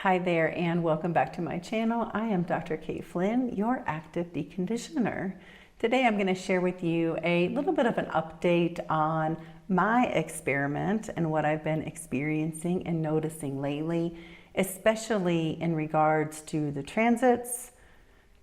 Hi there and welcome back to my channel. I am Dr. Kate Flynn, your active deconditioner. Today I'm going to share with you a little bit of an update on my experiment and what I've been experiencing and noticing lately, especially in regards to the transits,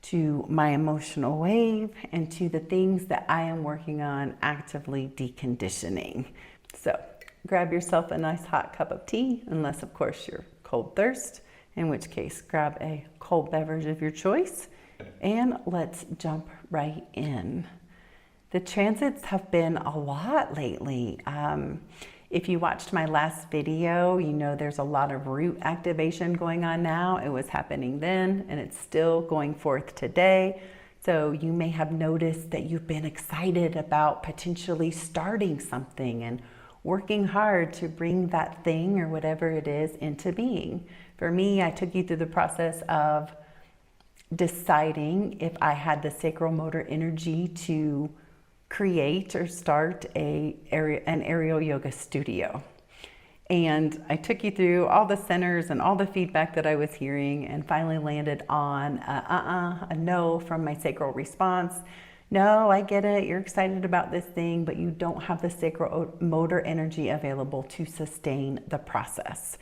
to my emotional wave, and to the things that I am working on actively deconditioning. So grab yourself a nice hot cup of tea, unless of course you're cold thirst, in which case grab a cold beverage of your choice, and let's jump right in. The transits have been a lot lately. If you watched my last video, you know there's a lot of root activation going on now. It was happening then and it's still going forth today. So you may have noticed that you've been excited about potentially starting something and working hard to bring that thing or whatever it is into being. For me, I took you through the process of deciding if I had the sacral motor energy to create or start an aerial yoga studio. And I took you through all the centers and all the feedback that I was hearing, and finally landed on a no from my sacral response. No, I get it, you're excited about this thing, but you don't have the sacral motor energy available to sustain the process.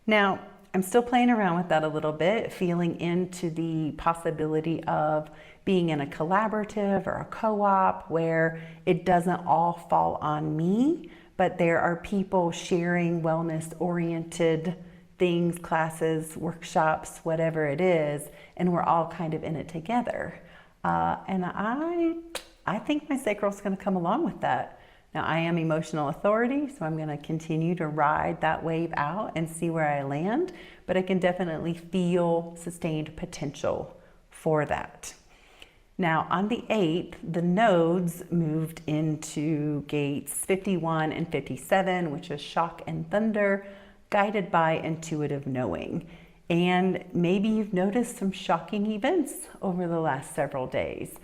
Now, I'm still playing around with that a little bit, feeling into the possibility of being in a collaborative or a co-op where it doesn't all fall on me, but there are people sharing wellness-oriented things, classes, workshops, whatever it is, and we're all kind of in it together. And I think my sacral is going to come along with that. Now, I am emotional authority, so I'm going to continue to ride that wave out and see where I land, but I can definitely feel sustained potential for that. Now, on the 8th, the nodes moved into gates 51 and 57, which is shock and thunder, guided by intuitive knowing. And maybe you've noticed some shocking events over the last several days.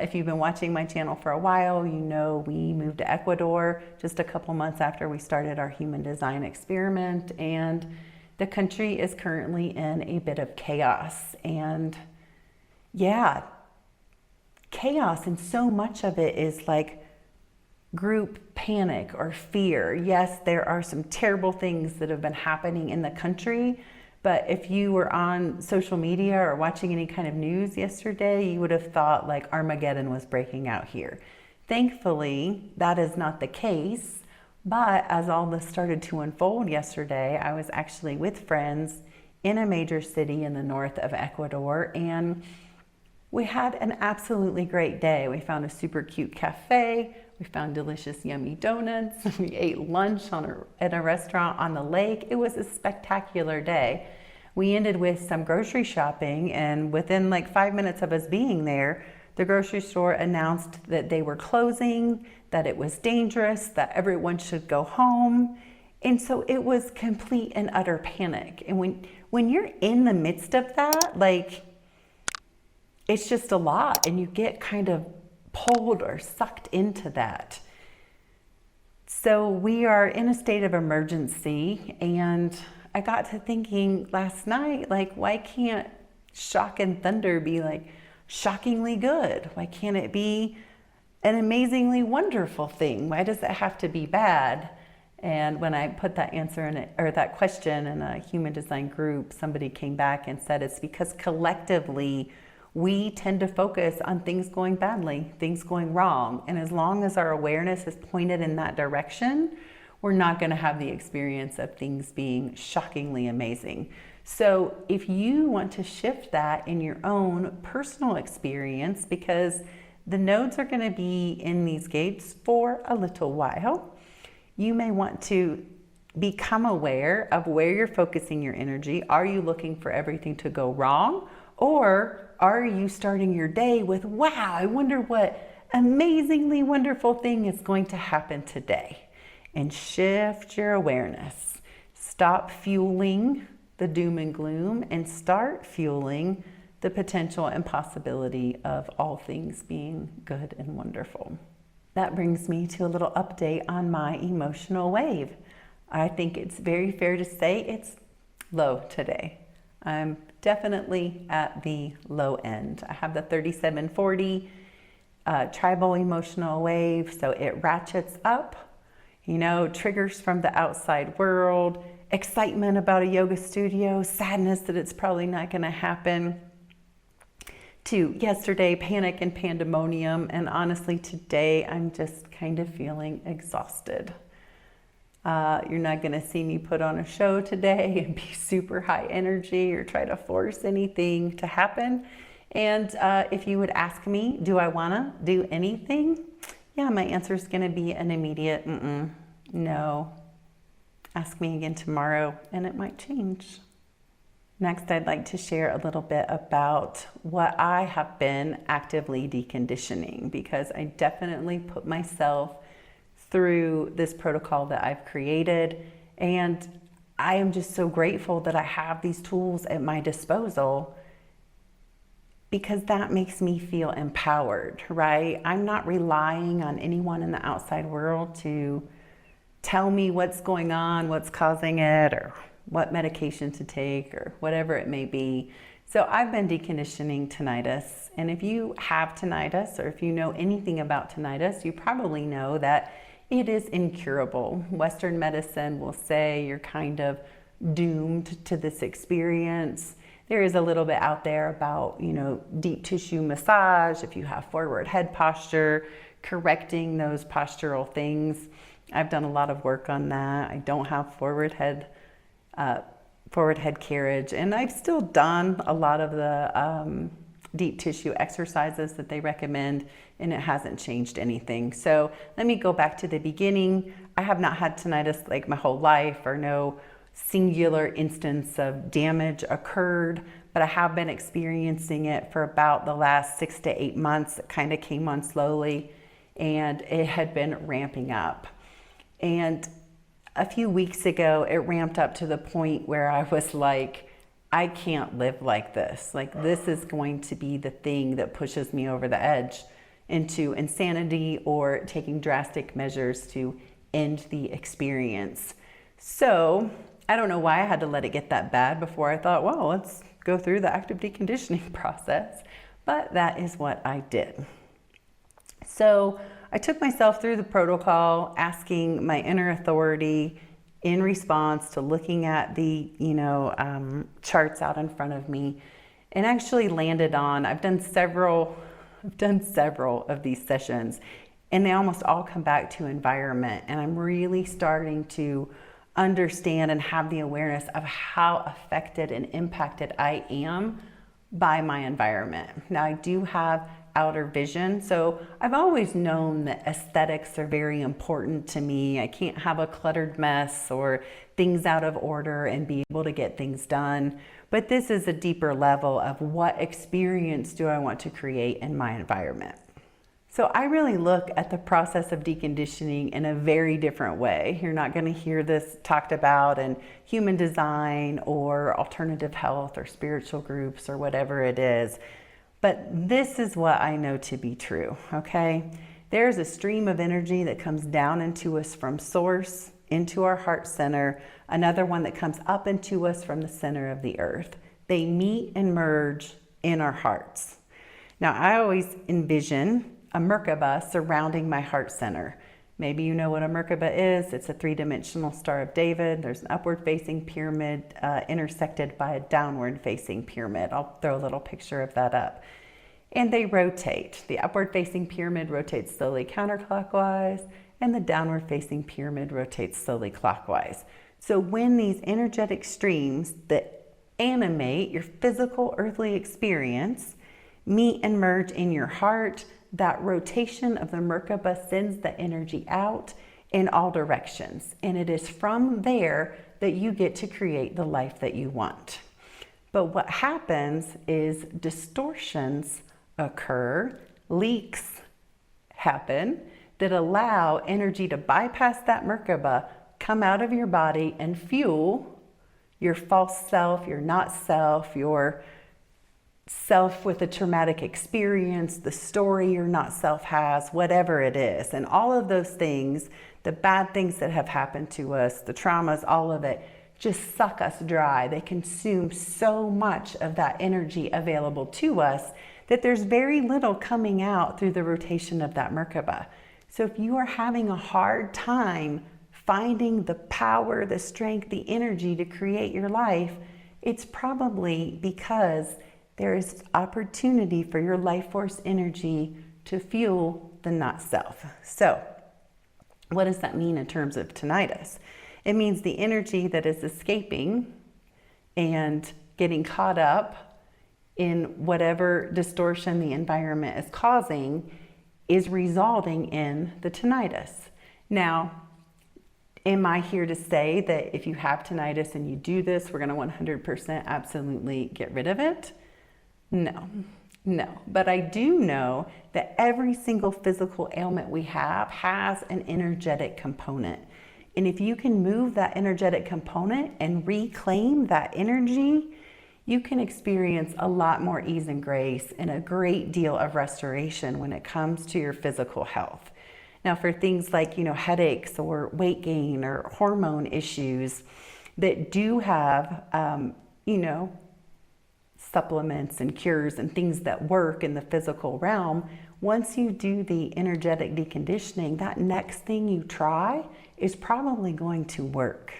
If you've been watching my channel for a while, you know we moved to Ecuador just a couple months after we started our human design experiment, and the country is currently in a bit of chaos. And yeah, chaos, and so much of it is like group panic or fear. Yes, there are some terrible things that have been happening in the country, but if you were on social media or watching any kind of news yesterday, you would have thought like Armageddon was breaking out here. Thankfully, that is not the case. But as all this started to unfold yesterday, I was actually with friends in a major city in the north of Ecuador, and we had an absolutely great day. We found a super cute cafe. We found delicious, yummy donuts. We ate lunch at a restaurant on the lake. It was a spectacular day. We ended with some grocery shopping, and within like 5 minutes of us being there, the grocery store announced that they were closing, that it was dangerous, that everyone should go home. And so it was complete and utter panic. And when you're in the midst of that, like, it's just a lot, and you get kind of pulled or sucked into that. So we are in a state of emergency, and I got to thinking last night, like, why can't shock and thunder be like shockingly good? Why can't it be an amazingly wonderful thing? Why does it have to be bad? And when I put that answer in it, or that question in a human design group, somebody came back and said it's because collectively we tend to focus on things going badly, things going wrong. And as long as our awareness is pointed in that direction, we're not going to have the experience of things being shockingly amazing. So if you want to shift that in your own personal experience, because the nodes are going to be in these gates for a little while, you may want to become aware of where you're focusing your energy. Are you looking for everything to go wrong? Or are you starting your day with, wow, I wonder what amazingly wonderful thing is going to happen today? And shift your awareness. Stop fueling the doom and gloom and start fueling the potential and possibility of all things being good and wonderful. That brings me to a little update on my emotional wave. I think it's very fair to say it's low today. I'm definitely at the low end. I have the 3740 tribal emotional wave, so it ratchets up, triggers from the outside world, excitement about a yoga studio, sadness that it's probably not going to happen, to yesterday, panic and pandemonium, and honestly today I'm just kind of feeling exhausted. You're not going to see me put on a show today and be super high energy or try to force anything to happen. And if you would ask me, do I want to do anything? Yeah, my answer is going to be an immediate no. Ask me again tomorrow and it might change. Next, I'd like to share a little bit about what I have been actively deconditioning, because I definitely put myself through this protocol that I've created. And I am just so grateful that I have these tools at my disposal, because that makes me feel empowered, right? I'm not relying on anyone in the outside world to tell me what's going on, what's causing it, or what medication to take, or whatever it may be. So I've been deconditioning tinnitus. And if you have tinnitus, or if you know anything about tinnitus, you probably know that it is incurable. Western medicine will say you're kind of doomed to this experience. There is a little bit out there about, deep tissue massage, if you have forward head posture, correcting those postural things. I've done a lot of work on that. I don't have forward head carriage, and I've still done a lot of the deep tissue exercises that they recommend, and it hasn't changed anything. So let me go back to the beginning. I have not had tinnitus like my whole life, or no singular instance of damage occurred, but I have been experiencing it for about the last 6 to 8 months. It kind of came on slowly, and it had been ramping up. And a few weeks ago, it ramped up to the point where I was like, I can't live like this. Like, this is going to be the thing that pushes me over the edge into insanity or taking drastic measures to end the experience. So I don't know why I had to let it get that bad before I thought, well, let's go through the active deconditioning process. But that is what I did. So I took myself through the protocol, asking my inner authority in response to looking at the, charts out in front of me, and actually landed on, I've done several of these sessions, and they almost all come back to environment. And I'm really starting to understand and have the awareness of how affected and impacted I am by my environment. Now, I do have outer vision, so I've always known that aesthetics are very important to me. I can't have a cluttered mess or things out of order and be able to get things done. But this is a deeper level of what experience do I want to create in my environment. So I really look at the process of deconditioning in a very different way. You're not going to hear this talked about in human design or alternative health or spiritual groups or whatever it is. But this is what I know to be true, okay? There's a stream of energy that comes down into us from source, into our heart center, another one that comes up into us from the center of the earth. They meet and merge in our hearts. Now, I always envision a Merkaba surrounding my heart center. Maybe you know what a Merkaba is. It's a 3-dimensional Star of David. There's an upward-facing pyramid intersected by a downward-facing pyramid. I'll throw a little picture of that up. And they rotate. The upward-facing pyramid rotates slowly counterclockwise, and the downward-facing pyramid rotates slowly clockwise. So when these energetic streams that animate your physical earthly experience meet and merge in your heart, that rotation of the Merkaba sends the energy out in all directions. And it is from there that you get to create the life that you want. But what happens is distortions occur, leaks happen that allow energy to bypass that Merkaba, come out of your body and fuel your false self, your not self, your self with a traumatic experience, the story your not self has, whatever it is. And all of those things, the bad things that have happened to us, the traumas, all of it just suck us dry. They consume so much of that energy available to us that there's very little coming out through the rotation of that Merkaba. So if you are having a hard time finding the power, the strength, the energy to create your life, it's probably because there is opportunity for your life force energy to fuel the not self. So what does that mean in terms of tinnitus? It means the energy that is escaping and getting caught up in whatever distortion the environment is causing is resulting in the tinnitus. Now, am I here to say that if you have tinnitus and you do this, we're going to 100% absolutely get rid of it? No. But I do know that every single physical ailment we have has an energetic component. And if you can move that energetic component and reclaim that energy, you can experience a lot more ease and grace and a great deal of restoration when it comes to your physical health. Now, for things like, headaches or weight gain or hormone issues that do have, supplements and cures and things that work in the physical realm, once you do the energetic deconditioning, that next thing you try is probably going to work.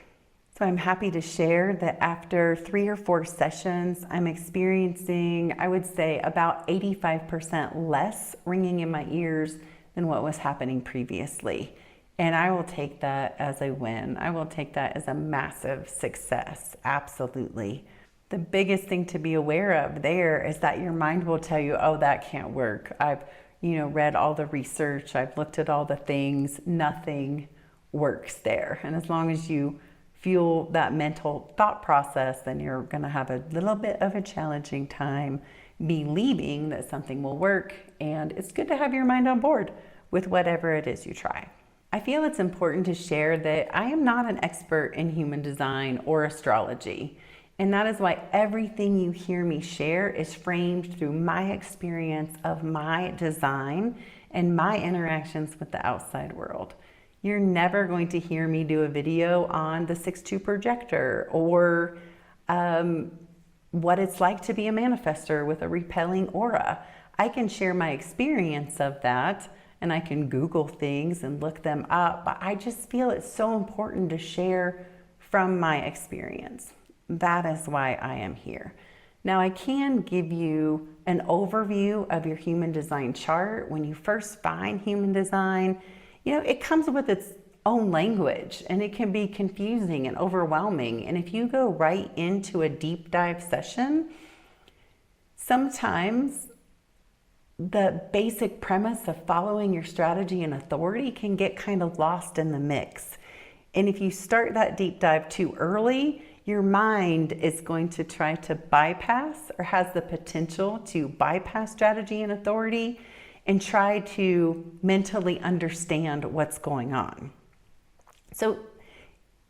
So I'm happy to share that after 3 or 4 sessions, I'm experiencing, I would say, about 85% less ringing in my ears than what was happening previously. And I will take that as a win. I will take that as a massive success, absolutely. The biggest thing to be aware of there is that your mind will tell you, oh, that can't work. I've, read all the research. I've looked at all the things. Nothing works there. And as long as you fuel that mental thought process, then you're going to have a little bit of a challenging time believing that something will work. And it's good to have your mind on board with whatever it is you try. I feel it's important to share that I am not an expert in human design or astrology. And that is why everything you hear me share is framed through my experience of my design and my interactions with the outside world. You're never going to hear me do a video on the 6-2 projector or what it's like to be a manifestor with a repelling aura. I can share my experience of that, and I can Google things and look them up, but I just feel it's so important to share from my experience. That is why I am here. Now, I can give you an overview of your human design chart. When you first find human design, it comes with its own language and it can be confusing and overwhelming. And if you go right into a deep dive session, sometimes the basic premise of following your strategy and authority can get kind of lost in the mix. And if you start that deep dive too early, your mind is going to try to bypass or has the potential to bypass strategy and authority and try to mentally understand what's going on. So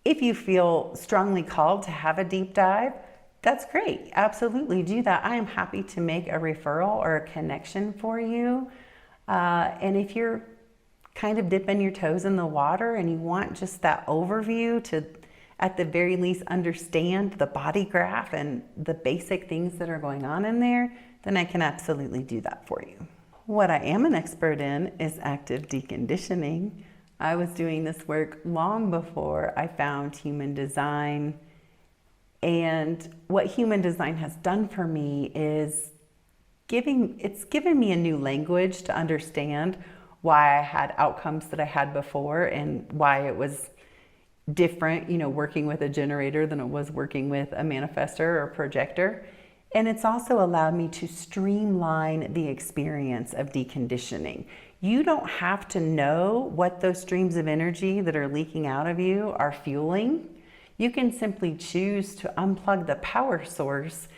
if you feel strongly called to have a deep dive, that's great. Absolutely do that. I am happy to make a referral or a connection for you. And if you're kind of dipping your toes in the water and you want just that overview to, at the very least, understand the body graph and the basic things that are going on in there, then I can absolutely do that for you. What I am an expert in is active deconditioning. I was doing this work long before I found human design. And what human design has done for me is given me a new language to understand why I had outcomes that I had before and why it was different, working with a generator than it was working with a manifestor or a projector. And it's also allowed me to streamline the experience of deconditioning. You don't have to know what those streams of energy that are leaking out of you are fueling. You can simply choose to unplug the power source,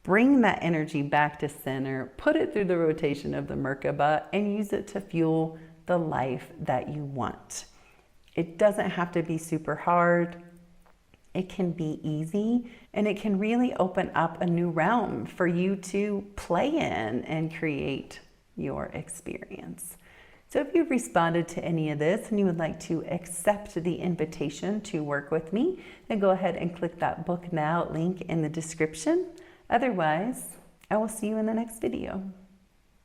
bring that energy back to center, put it through the rotation of the Merkaba, and use it to fuel the life that you want. It doesn't have to be super hard. It can be easy, and it can really open up a new realm for you to play in and create your experience. So if you've responded to any of this and you would like to accept the invitation to work with me, then go ahead and click that Book Now link in the description. Otherwise, I will see you in the next video.